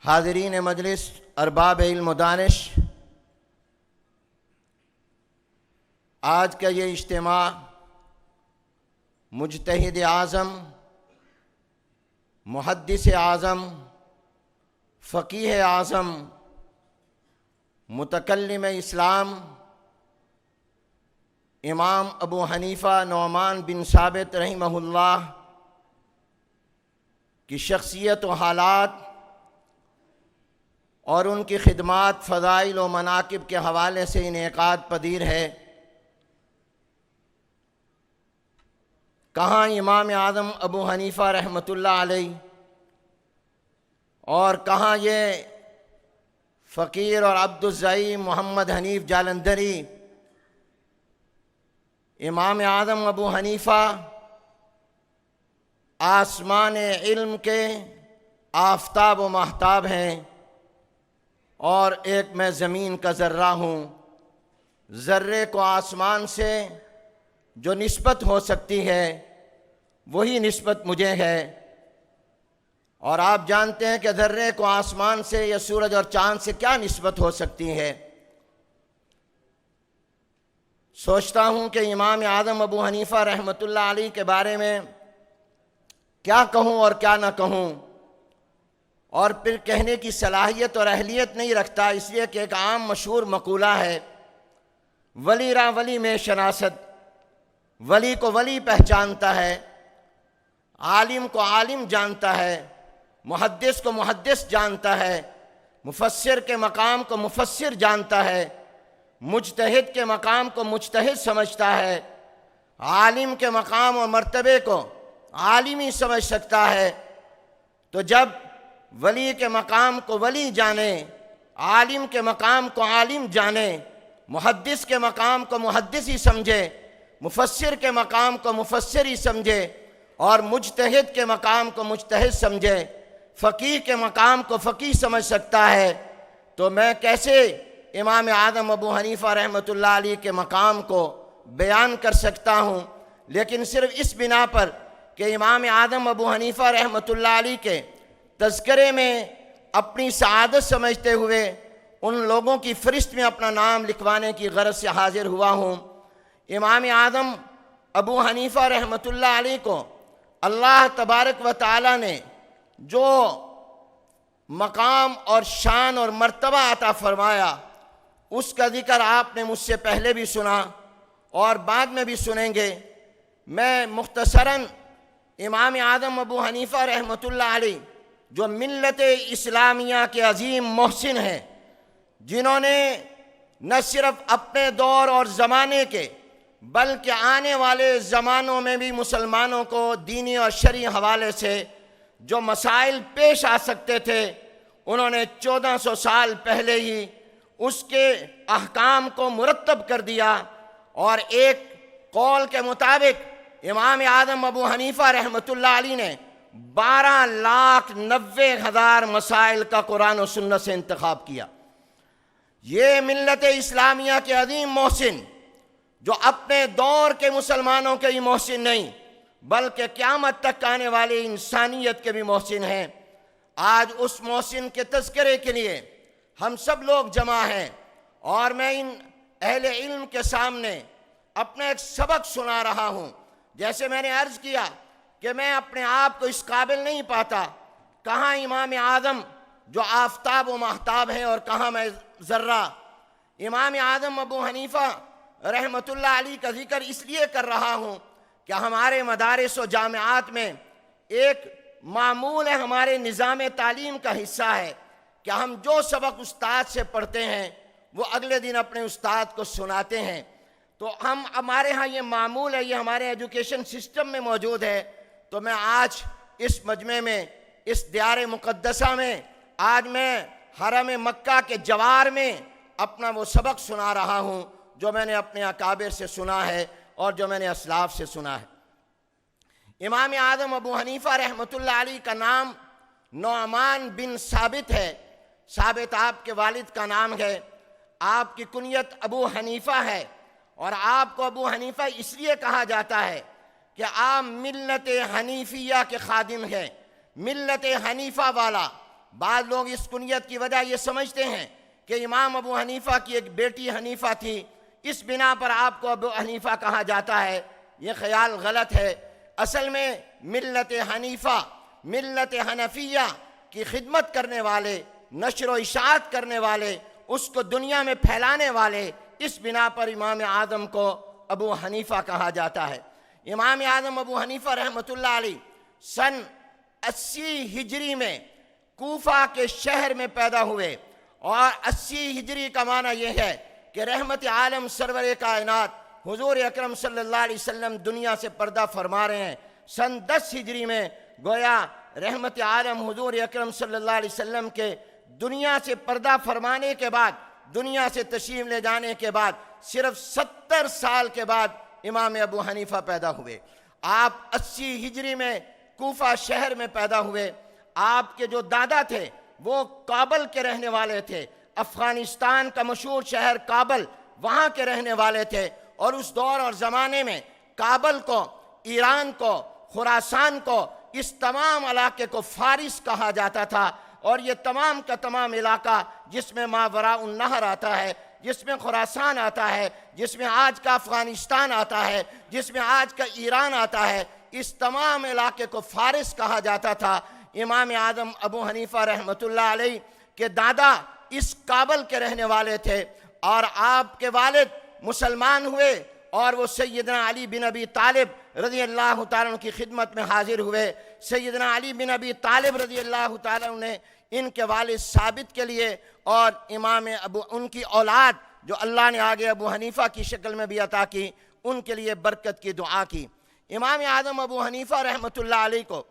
حاضرین مجلس، ارباب علم و دانش، آج کا یہ اجتماع مجتہد اعظم، محدث اعظم، فقیہ اعظم، متکلم اسلام امام ابو حنیفہ نعمان بن ثابت رحمہ اللہ کی شخصیت و حالات اور ان کی خدمات، فضائل و مناقب کے حوالے سے انعقاد پذیر ہے۔ کہاں امام اعظم ابو حنیفہ رحمۃ اللہ علیہ اور کہاں یہ فقیر اور عبد الزعیم محمد حنیف جالندھری۔ امام اعظم ابو حنیفہ آسمان علم کے آفتاب و ماہتاب ہیں اور ایک میں زمین کا ذرہ ہوں۔ ذرے کو آسمان سے جو نسبت ہو سکتی ہے وہی نسبت مجھے ہے، اور آپ جانتے ہیں کہ ذرے کو آسمان سے یا سورج اور چاند سے کیا نسبت ہو سکتی ہے۔ سوچتا ہوں کہ امام اعظم ابو حنیفہ رحمۃ اللہ علیہ کے بارے میں کیا کہوں اور کیا نہ کہوں، اور پھر کہنے کی صلاحیت اور اہلیت نہیں رکھتا، اس لیے کہ ایک عام مشہور مقولہ ہے، ولی را ولی میں شناست، ولی کو ولی پہچانتا ہے، عالم کو عالم جانتا ہے، محدث کو محدث جانتا ہے، مفسر کے مقام کو مفسر جانتا ہے، مجتہد کے مقام کو مجتہد سمجھتا ہے، عالم کے مقام اور مرتبے کو عالم ہی سمجھ سکتا ہے۔ تو جب ولی کے مقام کو ولی جانے، عالم کے مقام کو عالم جانے، محدث کے مقام کو محدث ہی سمجھے، مفسر کے مقام کو مفسر ہی سمجھے، اور مجتہد کے مقام کو مجتہد سمجھے، فقیہ کے مقام کو فقیہ سمجھ سکتا ہے، تو میں کیسے امام اعظم ابو حنیفہ رحمۃ اللہ علیہ کے مقام کو بیان کر سکتا ہوں؟ لیکن صرف اس بنا پر کہ امام اعظم ابو حنیفہ رحمۃ اللہ علیہ کے تذکرے میں اپنی سعادت سمجھتے ہوئے ان لوگوں کی فہرست میں اپنا نام لکھوانے کی غرض سے حاضر ہوا ہوں۔ امام اعظم ابو حنیفہ رحمۃ اللہ علیہ کو اللہ تبارک و تعالی نے جو مقام اور شان اور مرتبہ عطا فرمایا، اس کا ذکر آپ نے مجھ سے پہلے بھی سنا اور بعد میں بھی سنیں گے۔ میں مختصراً امام اعظم ابو حنیفہ رحمۃ اللہ علیہ جو ملت اسلامیہ کے عظیم محسن ہیں، جنہوں نے نہ صرف اپنے دور اور زمانے کے بلکہ آنے والے زمانوں میں بھی مسلمانوں کو دینی اور شرعی حوالے سے جو مسائل پیش آ سکتے تھے، انہوں نے 1400 سال پہلے ہی اس کے احکام کو مرتب کر دیا، اور ایک قول کے مطابق امام اعظم ابو حنیفہ رحمۃ اللہ علیہ نے 12,90,000 مسائل کا قرآن و سنت سے انتخاب کیا۔ یہ ملت اسلامیہ کے عظیم محسن، جو اپنے دور کے مسلمانوں کے ہی محسن نہیں بلکہ قیامت تک آنے والے انسانیت کے بھی محسن ہیں، آج اس محسن کے تذکرے کے لیے ہم سب لوگ جمع ہیں، اور میں ان اہل علم کے سامنے اپنا ایک سبق سنا رہا ہوں۔ جیسے میں نے عرض کیا کہ میں اپنے آپ کو اس قابل نہیں پاتا، کہاں امام اعظم جو آفتاب و ماہتاب ہیں اور کہاں میں ذرہ۔ امام اعظم ابو حنیفہ رحمۃ اللہ علیہ کا ذکر اس لیے کر رہا ہوں کہ ہمارے مدارس و جامعات میں ایک معمول ہے، ہمارے نظام تعلیم کا حصہ ہے کہ ہم جو سبق استاد سے پڑھتے ہیں وہ اگلے دن اپنے استاد کو سناتے ہیں۔ تو ہمارے ہاں یہ معمول ہے، یہ ہمارے ایجوکیشن سسٹم میں موجود ہے۔ تو میں آج اس مجمع میں، اس دیار مقدسہ میں، آج میں حرم مکہ کے جوار میں اپنا وہ سبق سنا رہا ہوں جو میں نے اپنے اکابر سے سنا ہے اور جو میں نے اسلاف سے سنا ہے۔ امام اعظم ابو حنیفہ رحمۃ اللہ علیہ کا نام نعمان بن ثابت ہے۔ ثابت آپ کے والد کا نام ہے، آپ کی کنیت ابو حنیفہ ہے، اور آپ کو ابو حنیفہ اس لیے کہا جاتا ہے کہ آپ ملت حنیفیہ کے خادم ہیں۔ ملت حنیفہ والا بعض لوگ اس کنیت کی وجہ یہ سمجھتے ہیں کہ امام ابو حنیفہ کی ایک بیٹی حنیفہ تھی، اس بنا پر آپ کو ابو حنیفہ کہا جاتا ہے۔ یہ خیال غلط ہے۔ اصل میں ملت حنیفہ، ملت حنفیہ کی خدمت کرنے والے، نشر و اشاعت کرنے والے، اس کو دنیا میں پھیلانے والے، اس بنا پر امام اعظم کو ابو حنیفہ کہا جاتا ہے۔ امام اعظم ابو حنیفہ رحمۃ اللہ علیہ سن 80 ہجری میں کوفہ کے شہر میں پیدا ہوئے، اور 80 ہجری کا معنی یہ ہے کہ رحمت عالم سرور کائنات حضور اکرم صلی اللہ علیہ وسلم دنیا سے پردہ فرما رہے ہیں۔ سن 10 ہجری میں گویا رحمت عالم حضور اکرم صلی اللہ علیہ وسلم کے دنیا سے پردہ فرمانے کے بعد، دنیا سے تشریف لے جانے کے بعد صرف 70 سال کے بعد امام ابو حنیفہ پیدا ہوئے۔ آپ 80 ہجری میں کوفہ شہر میں پیدا ہوئے۔ آپ کے جو دادا تھے وہ کابل کے رہنے والے تھے، افغانستان کا مشہور شہر کابل، وہاں کے رہنے والے تھے، اور اس دور اور زمانے میں کابل کو، ایران کو، خراسان کو، اس تمام علاقے کو فارس کہا جاتا تھا، اور یہ تمام کا تمام علاقہ جس میں ماوراء النہر آتا ہے، جس میں خراسان آتا ہے، جس میں آج کا افغانستان آتا ہے، جس میں آج کا ایران آتا ہے، اس تمام علاقے کو فارس کہا جاتا تھا۔ امام اعظم ابو حنیفہ رحمۃ اللہ علیہ کے دادا اس کابل کے رہنے والے تھے، اور آپ کے والد مسلمان ہوئے، اور وہ سیدنا علی بن ابی طالب رضی اللہ تعالیٰ عنہ کی خدمت میں حاضر ہوئے۔ سیدنا علی بن ابی طالب رضی اللہ تعالیٰ عنہ نے ان کے والد ثابت کے لیے اور ان کی اولاد جو اللہ نے آگے ابو حنیفہ کی شکل میں بھی عطا کی، ان کے لیے برکت کی دعا کی۔ امام اعظم ابو حنیفہ رحمۃ اللہ علیہ کو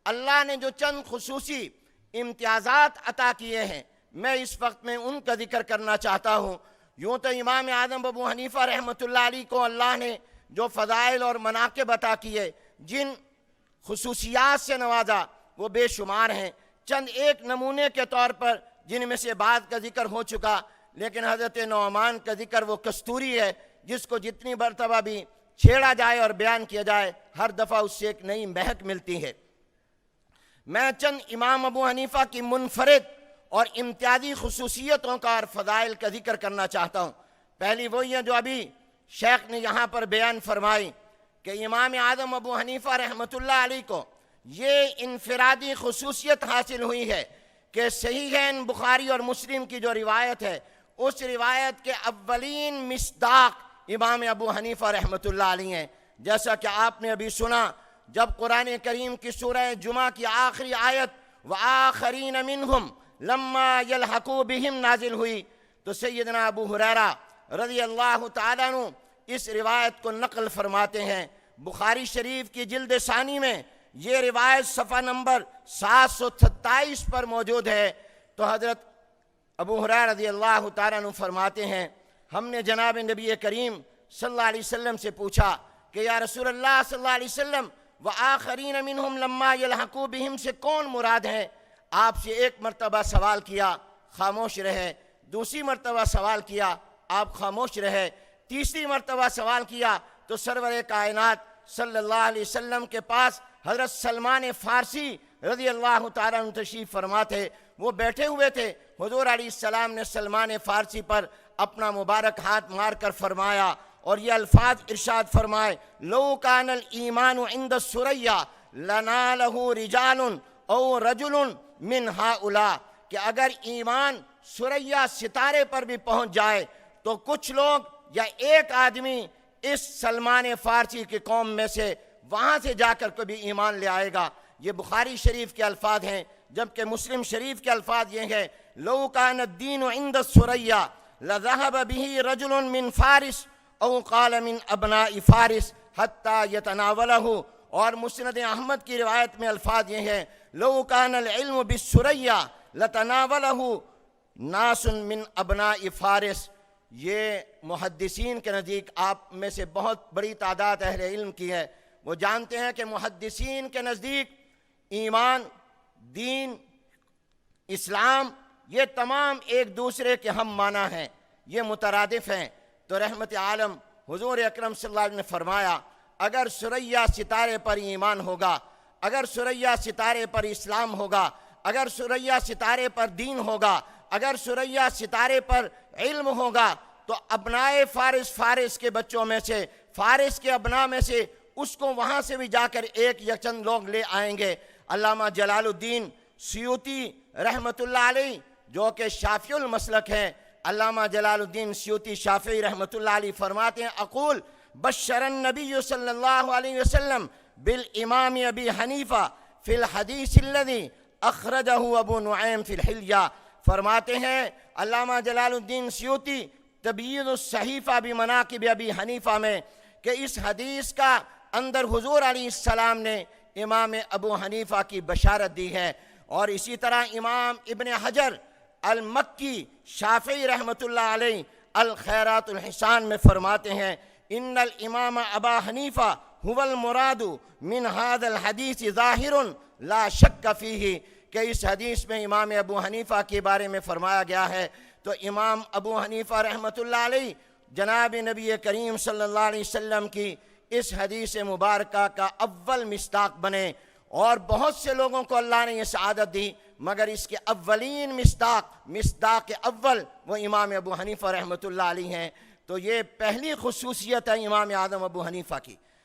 اللہ نے جو چند خصوصی امتیازات عطا کیے ہیں، میں اس وقت میں ان کا ذکر کرنا چاہتا ہوں۔ یوں تو امام اعظم ابو حنیفہ رحمۃ اللہ علیہ کو اللہ نے جو فضائل اور مناقب عطا کیے، جن خصوصیات سے نوازا، وہ بے شمار ہیں۔ چند ایک نمونے کے طور پر جن میں سے بعض کا ذکر ہو چکا، لیکن حضرت نعمان کا ذکر وہ کستوری ہے جس کو جتنی مرتبہ بھی چھیڑا جائے اور بیان کیا جائے، ہر دفعہ اس سے ایک نئی مہک ملتی ہے۔ میں چند امام ابو حنیفہ کی منفرد اور امتیازی خصوصیتوں کا اور فضائل کا ذکر کرنا چاہتا ہوں۔ پہلی وہی ہے جو ابھی شیخ نے یہاں پر بیان فرمائی کہ امام اعظم ابو حنیفہ رحمۃ اللہ علیہ کو یہ انفرادی خصوصیت حاصل ہوئی ہے کہ صحیحین بخاری اور مسلم کی جو روایت ہے، اس روایت کے اولین مصداق امام ابو حنیفہ رحمۃ اللہ علیہ ہیں۔ جیسا کہ آپ نے ابھی سنا، جب قرآن کریم کی سورہ جمعہ کی آخری آیت وَآخَرِينَ مِنْهُمْ لَمَّا يَلْحَقُوا بِهِمْ نازل ہوئی، تو سیدنا ابو ہریرہ رضی اللہ تعالیٰ عنہ اس روایت کو نقل فرماتے ہیں۔ بخاری شریف کی جلد ثانی میں یہ روایت صفحہ نمبر 727 پر موجود ہے۔ تو حضرت ابو ہریرہ رضی اللہ تعالیٰ عنہ فرماتے ہیں، ہم نے جناب نبی کریم صلی اللہ علیہ وسلم سے پوچھا کہ یا رسول اللہ صلی اللہ علیہ وسلم، وآخرین منہم لما یلحقوا بہم سے کون مراد ہے؟ آپ سے ایک مرتبہ سوال کیا، خاموش رہے۔ دوسری مرتبہ سوال کیا، آپ خاموش رہے۔ تیسری مرتبہ سوال کیا تو سرور کائنات صلی اللہ علیہ وسلم کے پاس حضرت سلمان فارسی رضی اللہ تعالیٰ عنہ تشریف فرما تھے، وہ بیٹھے ہوئے تھے۔ حضور علیہ السلام نے سلمان فارسی پر اپنا مبارک ہاتھ مار کر فرمایا اور یہ الفاظ ارشاد فرمائے، لو کان الایمان عند الثریا لنالہ رجال او رجل من ہؤلاء، کہ اگر ایمان ثریا ستارے پر بھی پہنچ جائے تو کچھ لوگ یا ایک آدمی اس سلمان فارسی کی قوم میں سے وہاں سے جا کر کبھی ایمان لے آئے گا۔ یہ بخاری شریف کے الفاظ ہیں، جبکہ مسلم شریف کے الفاظ یہ ہیں، لو کان الدین عند الثریا لذهب به رجل من فارس او قال من ابناء فارس حتى يتناوله۔ اور مسند احمد کی روایت میں الفاظ یہ ہیں، لو کان العلم بالثریا لتناوله ناس من ابناء فارس۔ یہ محدثین کے نزدیک، آپ میں سے بہت بڑی تعداد اہل علم کی ہے، وہ جانتے ہیں کہ محدثین کے نزدیک ایمان، دین، اسلام، یہ تمام ایک دوسرے کے ہم معنی ہیں، یہ مترادف ہیں۔ تو رحمت عالم حضور اکرم صلی اللہ علیہ وسلم نے فرمایا، اگر ثریا ستارے پر ایمان ہوگا، اگر ثریا ستارے پر اسلام ہوگا، اگر ثریا ستارے پر دین ہوگا، اگر ثریا ستارے پر علم ہوگا، تو ابنائے فارس کے بچوں میں سے، فارس کے ابناء میں سے اس کو وہاں سے بھی جا کر ایک یا چند لوگ لے آئیں گے۔ علامہ جلال الدین سیوطی رحمۃ اللہ علیہ جو کہ شافعی المسلک ہیں، علامہ جلال الدین سیوطی شافعی رحمۃ اللہ علیہ فرماتے ہیں اقول بشر النبی صلی اللہ علیہ وسلم بالامام ابی حنیفہ فی الحدیث الذی اخرجہ ابو نعیم فی الحلیہ۔ فرماتے ہیں علامہ جلال الدین سیوطی تبیین الصحیفہ بمناقب ابی حنیفہ میں کہ اس حدیث کا اندر حضور علیہ السلام نے امام ابو حنیفہ کی بشارت دی ہے۔ اور اسی طرح امام ابن حجر المکی شافعی رحمۃ اللہ علیہ الخیرات الحسان میں فرماتے ہیں ان الامام ابا حنیفہ هو المراد من هذا الحدیث ظاہر لا شک فیہ، کہ اس حدیث میں امام ابو حنیفہ کے بارے میں فرمایا گیا ہے۔ تو امام ابو حنیفہ رحمۃ اللہ علیہ جناب نبی کریم صلی اللہ علیہ وسلم کی اس حدیث مبارکہ کا اول مصداق بنے، اور بہت سے لوگوں کو اللہ نے یہ سعادت دی، مگر اس کے اولین مصداق اول وہ امام ابو حنیفہ رحمۃ اللہ علیہ ہیں۔ تو یہ پہلی خصوصیت ہے امام اعظم ابو حنیفہ کی۔